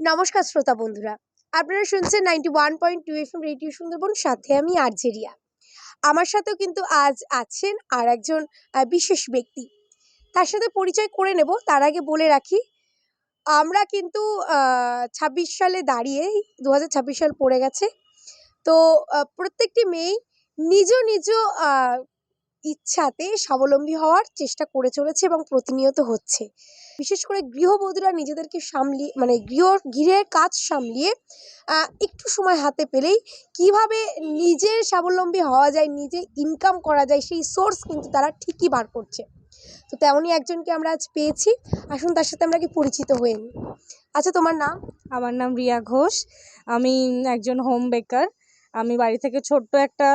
নমস্কার শ্রোতা বন্ধুরা, আপনারা শুনছেন 91.2 FM রেডিও সুন্দরবন, সাথে আমি আরজেরিয়া। আমার সাথেও কিন্তু আজ আছেন আর একজন বিশেষ ব্যক্তি। তার সাথে পরিচয় করে নেব। তার আগে বলে রাখি, আমরা কিন্তু ২৬ সালে দাঁড়িয়ে ২০২৬ সাল পড়ে গেছে। তো প্রত্যেকটি মেয়েই নিজ ইচ্ছাতে স্বাবলম্বী হওয়ার চেষ্টা করে চলেছে এবং প্রতিনিয়ত হচ্ছে। বিশেষ করে গৃহবধূরা নিজেদেরকে সামলিয়ে গৃহের কাজ সামলিয়ে একটু সময় হাতে পেলেই কিভাবে নিজের স্বাবলম্বী হওয়া যায়, নিজে ইনকাম করা যায়, সেই সোর্স কিন্তু তারা ঠিকই বার করছে। তো তেমনই একজনকে আমরা আজ পেয়েছি। আসুন তার সাথে আমরা কি পরিচিত হয়ে নিই। আচ্ছা, তোমার নাম? আমার নাম রিয়া ঘোষ। আমি একজন হোম বেকার। আমি বাড়ি থেকে ছোট্ট একটা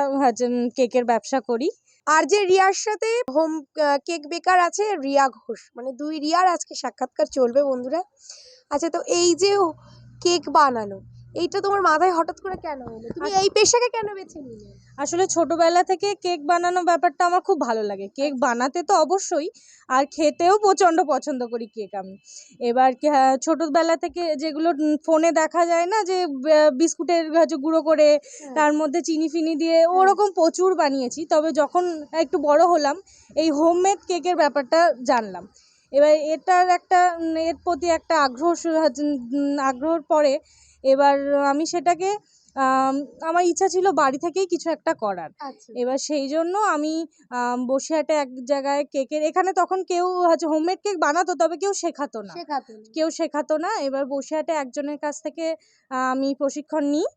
কেকের ব্যবসা করি। আর যে রিয়ার সাথে হোম কেক বেকার আছে রিয়া ঘোষ, মানে দুই রিয়ার আজকে সাক্ষাৎকার চলবে বন্ধুরা। আচ্ছা, তো এই যে কেক বানানো, এইটা তোমার মাথায় হঠাৎ করে কেন এলো? তুমি এই পেশাকে কেন বেছে নিলে? আসলে ছোটবেলা থেকে কেক বানানো ব্যাপারটা আমার খুব ভালো লাগে। কেক বানাতে তো অবশ্যই, আর খেতেও প্রচণ্ড পছন্দ করি কেক আমি। এবার ছোটবেলা থেকে যেগুলো ফোনে দেখা যায় না, যে বিস্কুটের গুঁড়ো করে তার মধ্যে চিনি ফিনি দিয়ে ওরকম প্রচুর বানিয়েছি। তবে যখন একটু বড় হলাম, এই হোমমেড কেকের ব্যাপারটা জানলাম। এবার এর প্রতি একটা আগ্রহর পরে এবার আমি সেটাকে আমার ইচ্ছা ছিল বাড়ি থেকেই কিছু একটা করার। এবার সেই জন্য আমি বসিরহাটে এক জায়গায় এখানে তখন কেউ হোমমেড কেক বানাতো, তবে কেউ শেখাতো না। এবার বসিরহাটে একজনের কাছ থেকে আমি প্রশিক্ষণ নিই।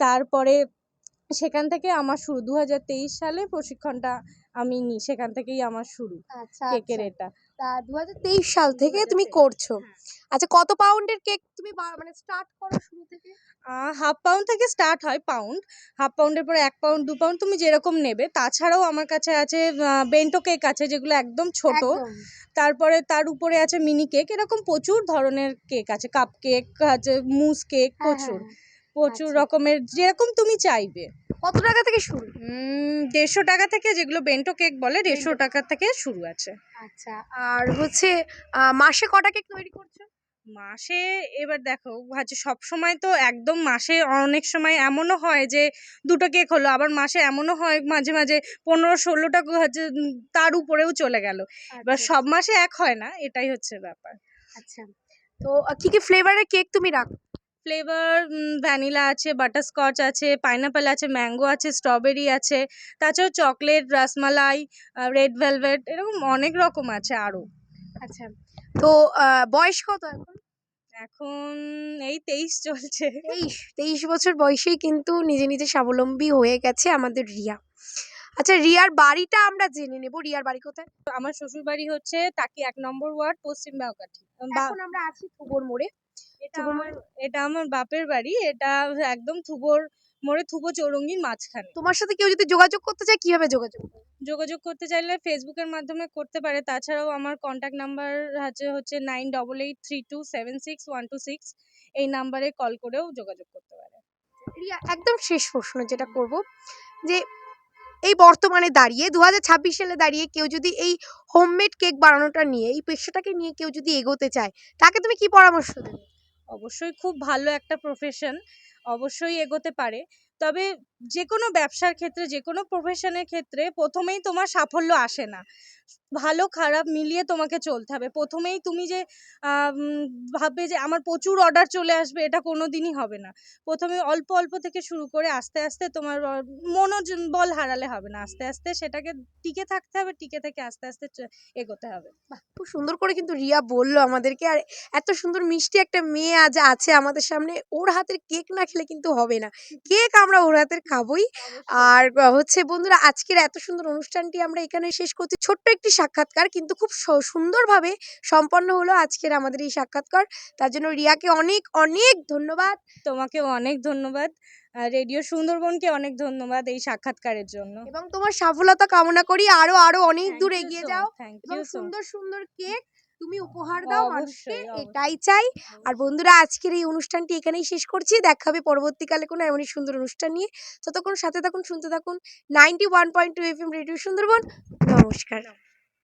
তারপরে সেখান থেকে আমার শুরু ২০২৩ সালে প্রশিক্ষণটা আমি নিই। সেখান থেকেই আমার শুরু কেকের এটা। ২০২৩ সাল থেকে তুমি করছো। আচ্ছা, কত পাউন্ডের কেক তুমি স্টার্ট করো শুরু থেকে? হাফ পাউন্ড থেকে স্টার্ট হয় পাউন্ড। হাফ পাউন্ডের পরে ১ পাউন্ড ২ পাউন্ড তুমি যেরকম নেবে। তাছাড়াও আমার কাছে আছে বেন্টো কেক আছে, যেগুলো একদম ছোট। তারপরে তার উপরে আছে মিনি কেক। এরকম প্রচুর ধরনের কেক আছে। কাপ কেক আছে, মুস কেক, প্রচুর রকমের, যেরকম তুমি চাইবে। কত টাকা থেকে শুরু? ১৫০ টাকা থেকে, যেগুলো বেন্টো কেক বলে, ১৫০ টাকা থেকে শুরু আছে। আচ্ছা, আর মাসে কটা কেক তৈরি করছো? মাসে এবার দেখো, সব সময় তো একদম মাসে অনেক সময় এমনও হয় যে ২টো কেক হলো, আবার মাসে এমনও হয় মাঝে মাঝে ১৫-১৬টা তার উপরেও চলে গেল। এবার সব মাসে এক হয় না, এটাই হচ্ছে ব্যাপার। আচ্ছা, তো কি ফ্লেভারের কেক তুমি রাখো? ফ্লেভার ভ্যানিলা আছে, বাটারস্কচ আছে, পাইনাপেল আছে, ম্যাঙ্গো আছে, স্ট্রবেরি আছে, তাছাড়াও চকলেট, রসমালাই, রেড ভেলভেট, এরকম অনেক রকম আছে আরও। আচ্ছা, তো বয়স কত এখন? এখন এই ২৩ চলছে। ২৩ বছর বয়সেই কিন্তু নিজে স্বাবলম্বী হয়ে গেছে আমাদের রিয়া। আচ্ছা, রিয়ার বাড়িটা আমরা জেনে নেব। রিয়ার বাড়ি কোথায়? আমার শ্বশুর বাড়ি হচ্ছে টাকি ১ নম্বর ওয়ার্ড, পশ্চিম বাউকাঠি। এখন আমরা আছি থুবর মোড়ে। এটা আমার বাপের বাড়ি। এটা একদম থুবর মোড়ে, থুবো চৌরঙ্গির মাঝখানে। তোমার সাথে কেউ যদি যোগাযোগ করতে চায়, কিভাবে যোগাযোগ করতে চাইলে ফেসবুকের মাধ্যমে করতে পারে। তাছাড়াও আমার কন্ট্যাক্ট নাম্বার হচ্ছে 9883276126। এই নাম্বারে কল করেও যোগাযোগ করতে পারে। রিয়া, একদম শেষ প্রশ্ন যেটা করব, যে এই বর্তমানে দাঁড়িয়ে ২০২৬ সালে দাঁড়িয়ে কেউ যদি এই হোমমেড কেক বানানোটা নিয়ে, এই পেশাটাকে নিয়ে কেউ যদি এগোতে চায়, তাকে তুমি কি পরামর্শ দেবে? অবশ্যই খুব ভালো একটা প্রফেশন, অবশ্যই এগোতে পারে। তবে যে কোনো ব্যবসার ক্ষেত্রে, যে কোনো প্রফেশনের ক্ষেত্রে প্রথমেই তোমার সাফল্য আসে না। ভালো খারাপ মিলিয়ে তোমাকে চলতে হবে। প্রথমেই তুমি যে ভাববে যে আমার প্রচুর অর্ডার চলে আসবে, এটা কোনো দিনই হবে না। প্রথমে অল্প অল্প থেকে শুরু করে আস্তে আস্তে তোমার মনোবল হারালে হবে না। আস্তে আস্তে সেটাকে টিকে থাকতে হবে, টিকে থেকে আস্তে আস্তে এগোতে হবে। খুব সুন্দর করে কিন্তু রিয়া বললো আমাদেরকে। আর এত সুন্দর মিষ্টি একটা মেয়ে আজ আছে আমাদের সামনে, ওর হাতের কেক না খেলে কিন্তু হবে না। কেক আমরা ওর হাতের খাবোই। আর বন্ধুরা, আজকের এত সুন্দর অনুষ্ঠানটি আমরা এখানে শেষ করছি। ছোট্ট একটি সাক্ষাৎকার, কিন্তু খুব সুন্দরভাবে সম্পন্ন হলো আজকের আমাদের এই সাক্ষাৎকার। তার জন্য রিয়াকে অনেক অনেক ধন্যবাদ। তোমাকেও অনেক ধন্যবাদ। রেডিও সুন্দরবনকে অনেক ধন্যবাদ এই সাক্ষাৎকারের জন্য, এবং তোমার সফলতা কামনা করি। আরো অনেক দূর এগিয়ে যাও এবং সুন্দর সুন্দর কেক তুমি উপহার দাও মানুষকে, এটাই চাই। আর বন্ধুরা, আজকের এই অনুষ্ঠানটি এখানেই শেষ করছি। দেখা হবে পরবর্তীকালে কোনো এমনই সুন্দর অনুষ্ঠান নিয়ে। ততক্ষণ সাথে থাকুন, শুনতে থাকুন 91.2 FM রেডিও সুন্দরবন। নমস্কার।